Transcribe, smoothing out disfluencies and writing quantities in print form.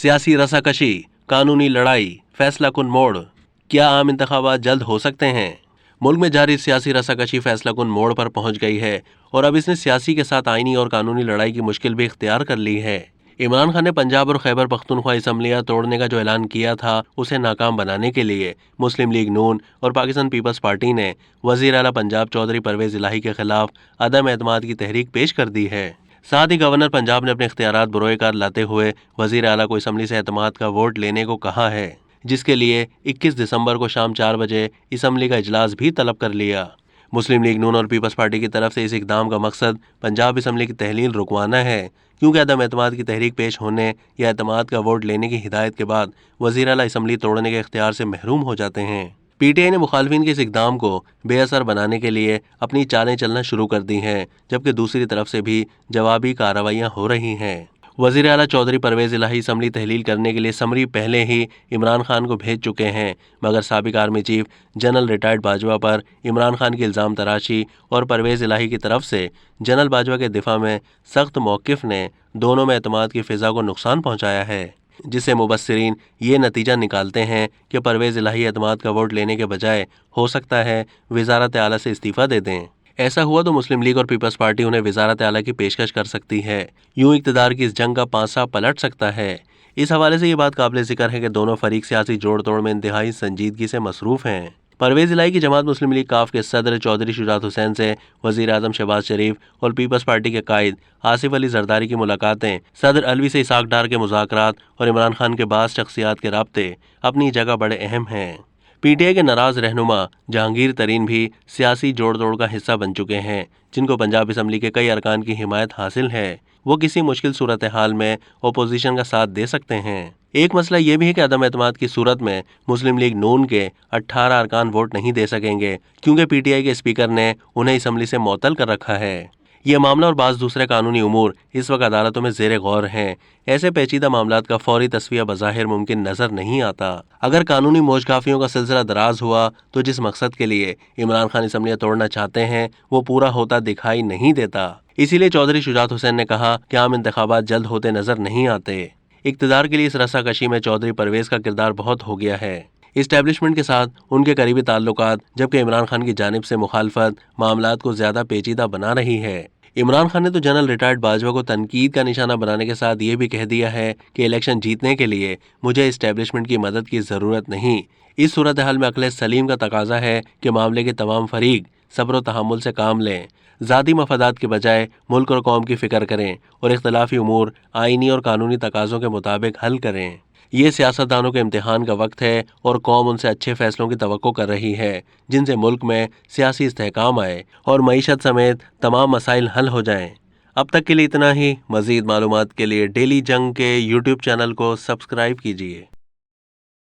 सियासी रसाकशी, कानूनी लड़ाई, फैसला कुन मोड़, क्या आम इंतखाबात जल्द हो सकते हैं? मुल्क में जारी सियासी रसाकशी फैसला कुन मोड़ पर पहुंच गई है और अब इसने सियासी के साथ आईनी और कानूनी लड़ाई की मुश्किल भी इख्तियार कर ली है। इमरान खान ने पंजाब और खैबर पख्तूनख्वा असम्बलियां तोड़ने का जो ऐलान किया था, उसे नाकाम बनाने के लिए मुस्लिम लीग नून और पाकिस्तान पीपल्स पार्टी ने वज़ीर आला पंजाब चौधरी परवेज इलाही के खिलाफ अदम एतमाद की तहरीक पेश कर दी है। साथ ही गवर्नर पंजाब ने अपने इख्तियारात बरोए कार लाते हुए वज़ीर आला को असम्बली से एतमाद का वोट लेने को कहा है, जिसके लिए 21 दिसंबर को शाम 4 बजे असम्बली का इजलास भी तलब कर लिया। मुस्लिम लीग नून और पीपल्स पार्टी की तरफ से इस इकदाम का मकसद पंजाब असम्बली की तहलील रुकवाना है, क्योंकि अदम एतमाद की तहरीक पेश होने या एतमाद का वोट लेने की हिदायत के बाद वज़ीर आला असम्बली तोड़ने के इख्तियार से महरूम हो जाते हैं। पीटीआई ने मुखालफिन के इस इकदाम को बेअसर बनाने के लिए अपनी चालें चलना शुरू कर दी हैं, जबकि दूसरी तरफ से भी जवाबी कार्रवाइयाँ हो रही हैं। वज़ीर आला चौधरी परवेज इलाही असम्बली तहलील करने के लिए समरी पहले ही इमरान खान को भेज चुके हैं, मगर साबिक army chief general retired Bajwa पर इमरान खान की इल्ज़ाम तराशी और परवेज इलाही की तरफ से जनरल बाजवा के दिफा में सख्त मौक़िफ़ ने दोनों में एतमाद की फ़िज़ा को नुकसान पहुँचाया है, जिससे मुबस्सिरीन ये नतीजा निकालते हैं कि परवेज इलाही एतमाद का वोट लेने के बजाय हो सकता है वज़ारत आला से इस्तीफ़ा दे दें। ऐसा हुआ तो मुस्लिम लीग और पीपल्स पार्टी उन्हें वज़ारत आला की पेशकश कर सकती है। यूं इक़्तिदार की इस जंग का पांसा पलट सकता है। इस हवाले से ये बात काबिल ज़िक्र है कि दोनों फरीक सियासी जोड़ तोड़ में इंतहाई संजीदगी से मसरूफ़ हैं। परवेज इलाही की जमात मुस्लिम लीग काफ के सदर चौधरी शुजात हुसैन से वज़ीर आज़म शहबाज शरीफ और पीपल्स पार्टी के कायद आसिफ अली जरदारी की मुलाकातें, सदर अलवी से इसाक डार के मुज़ाकरात और इमरान खान के बाज़ शख्सियात के राब्ते अपनी जगह बड़े अहम हैं। पीटीआई के नाराज़ रहनुमा जहांगीर तरीन भी सियासी जोड़ तोड़ का हिस्सा बन चुके हैं, जिनको पंजाब असम्बली के कई अरकान की हिमायत हासिल है। वो किसी मुश्किल सूरत हाल में अपोजिशन का साथ दे सकते हैं। एक मसला ये भी है कि अदम एतमाद की सूरत में मुस्लिम लीग नून के 18 अरकान वोट नहीं दे सकेंगे, क्योंकि पीटीआई के स्पीकर ने उन्हें असम्बली से मुअत्तल कर रखा है। ये मामला और बाज़ दूसरे कानूनी उमूर इस वक्त अदालतों में ज़ेर गौर हैं। ऐसे पेचीदा मामलात का फौरी तस्फिया बज़ाहिर मुमकिन नज़र नहीं आता। अगर कानूनी मौजगाफियों का सिलसिला दराज हुआ तो जिस मकसद के लिए इमरान खान असम्बलियाँ तोड़ना चाहते हैं वो पूरा होता दिखाई नहीं देता। इसीलिए चौधरी शुजात हुसैन ने कहा कि आम इंतखाबात जल्द होते नज़र नहीं आते। इक़्तिदार के लिए इस रसाकशी में चौधरी परवेज का किरदार बहुत हो गया है। इस्टेब्लिशमेंट के साथ उनके करीबी ताल्लुकात, जबकि इमरान खान की जानिब से मुखालफत मामलात को ज़्यादा पेचीदा बना रही है। इमरान खान ने तो जनरल रिटायर्ड बाजवा को तनकीद का निशाना बनाने के साथ ये भी कह दिया है कि इलेक्शन जीतने के लिए मुझे इस्टेब्लिशमेंट की मदद की ज़रूरत नहीं। इस सूरत हाल में अक्ल सलीम का तकाजा है कि मामले के तमाम फरीक सब्र व तहम्मुल से काम लें, ज़ाती मफादात के बजाय मुल्क और कौम की फ़िक्र करें और इख्तलाफी उमूर आइनी और कानूनी तकाज़ों के मुताबिक हल करें। ये सियासतदानों के इम्तिहान का वक्त है और कौम उनसे अच्छे फैसलों की तवक्को कर रही है, जिनसे मुल्क में सियासी इस्तेहकाम आए और मईशत समेत तमाम मसाइल हल हो जाएं। अब तक के लिए इतना ही। मज़ीद मालूमात के लिए डेली जंग के यूट्यूब चैनल को सब्सक्राइब कीजिए।